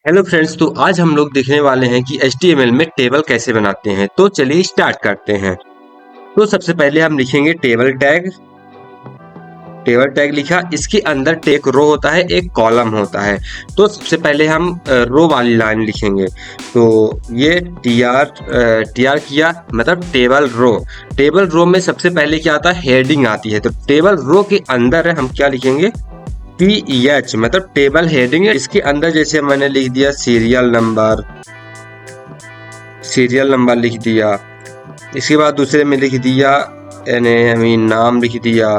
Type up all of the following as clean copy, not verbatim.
Hello friends, तो आज हम लोग देखने वाले हैं कि HTML में टेबल कैसे बनाते हैं। तो चलिए स्टार्ट करते हैं। तो सबसे पहले हम लिखेंगे टेबल टैग लिखा, इसके अंदर एक रो होता है, एक कॉलम होता है। तो सबसे पहले हम रो वाली लाइन लिखेंगे। तो ये टीआर किया मतलब टेबल रो में सबसे पहले क्या आता है, हेडिंग आती है। तो टेबल रो के अंदर हम क्या लिखेंगे, TH मतलब टेबल हेडिंग है। इसके अंदर जैसे मैंने लिख दिया सीरियल नंबर लिख दिया। इसके बाद दूसरे में लिख दिया नाम लिख दिया।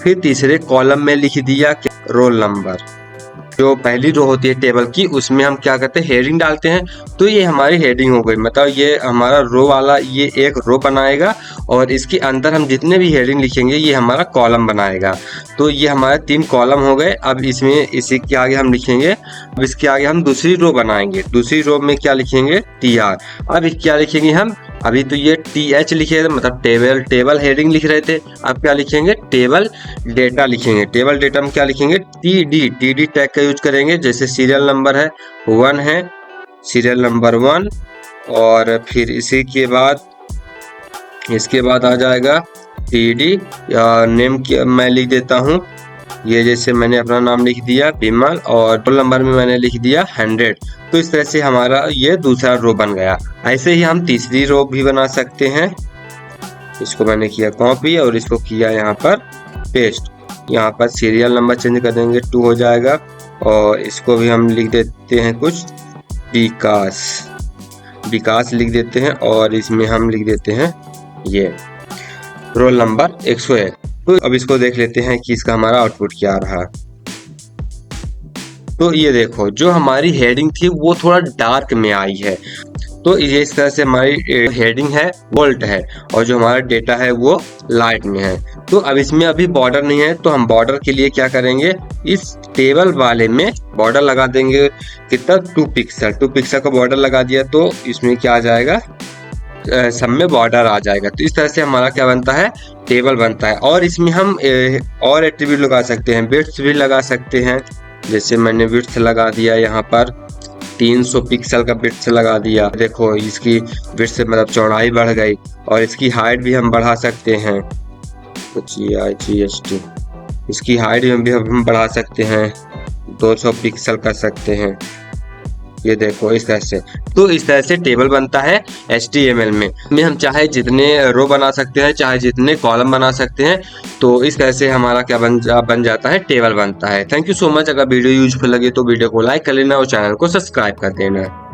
फिर तीसरे कॉलम में लिख दिया रोल नंबर। जो पहली रो होती है टेबल की, उसमें हम क्या करते हैं, हेडिंग डालते हैं। तो ये हमारी हेडिंग हो गई, मतलब ये हमारा रो वाला ये एक रो बनाएगा और इसके अंदर हम जितने भी हेडिंग लिखेंगे ये हमारा कॉलम बनाएगा। तो ये हमारे 3 कॉलम हो गए। अब इसमें इसी के आगे हम लिखेंगे, अब इसके आगे हम दूसरी रो बनाएंगे। दूसरी रो में क्या लिखेंगे, TR। अब क्या लिखेंगे हम, अभी तो ये TH लिखे थे मतलब टेबल हेडिंग लिख रहे थे। अब क्या लिखेंगे, टेबल डेटा लिखेंगे। टेबल डेटा में क्या लिखेंगे, TD टैग का यूज करेंगे। जैसे सीरियल नंबर है 1 है, सीरियल नंबर 1। और फिर इसके बाद आ जाएगा TD नेम मैं लिख देता हूँ। ये जैसे मैंने अपना नाम लिख दिया विमल और रोल नंबर में मैंने लिख दिया 100। तो इस तरह से हमारा ये दूसरा रो बन गया। ऐसे ही हम तीसरी रो भी बना सकते हैं। इसको मैंने किया कॉपी और इसको किया यहाँ पर पेस्ट। यहाँ पर सीरियल नंबर चेंज कर देंगे, 2 हो जाएगा। और इसको भी हम लिख देते हैं कुछ विकास लिख देते हैं। और इसमें हम लिख देते हैं ये रोल नंबर 101। तो अब इसको देख लेते हैं कि इसका हमारा आउटपुट क्या आ रहा है। तो ये देखो, जो हमारी हेडिंग थी वो थोड़ा डार्क में आई है। तो ये इस तरह से हमारी हेडिंग है बोल्ड है और जो हमारा डेटा है वो लाइट में है। तो अब इसमें अभी बॉर्डर नहीं है, तो हम बॉर्डर के लिए क्या करेंगे, इस टेबल वाले में बॉर्डर लगा देंगे। कितना, 2 पिक्सल का बॉर्डर लगा दिया। तो इसमें क्या आ जाएगा, सब में बॉर्डर आ जाएगा। तो इस तरह से हमारा क्या बनता है, टेबल बनता है। और इसमें हम और एट्रीब्यूट लगा सकते हैं, विड्थ भी लगा सकते हैं। जैसे मैंने विड्थ लगा दिया, यहाँ पर 300 पिक्सल का विड्थ लगा दिया। देखो इसकी विड्थ से मतलब चौड़ाई बढ़ गई। और इसकी हाइट भी हम बढ़ा सकते हैं, GST इसकी हाइट भी हम बढ़ा सकते हैं, 200 पिक्सल कर सकते हैं। ये देखो इस तरह से। तो इस तरह से टेबल बनता है HTML में हम चाहे जितने रो बना सकते हैं, चाहे जितने कॉलम बना सकते हैं। तो इस तरह से हमारा क्या बन जाता है, टेबल बनता है। Thank you so much. अगर वीडियो यूजफुल लगे तो वीडियो को लाइक कर लेना और चैनल को सब्सक्राइब कर देना।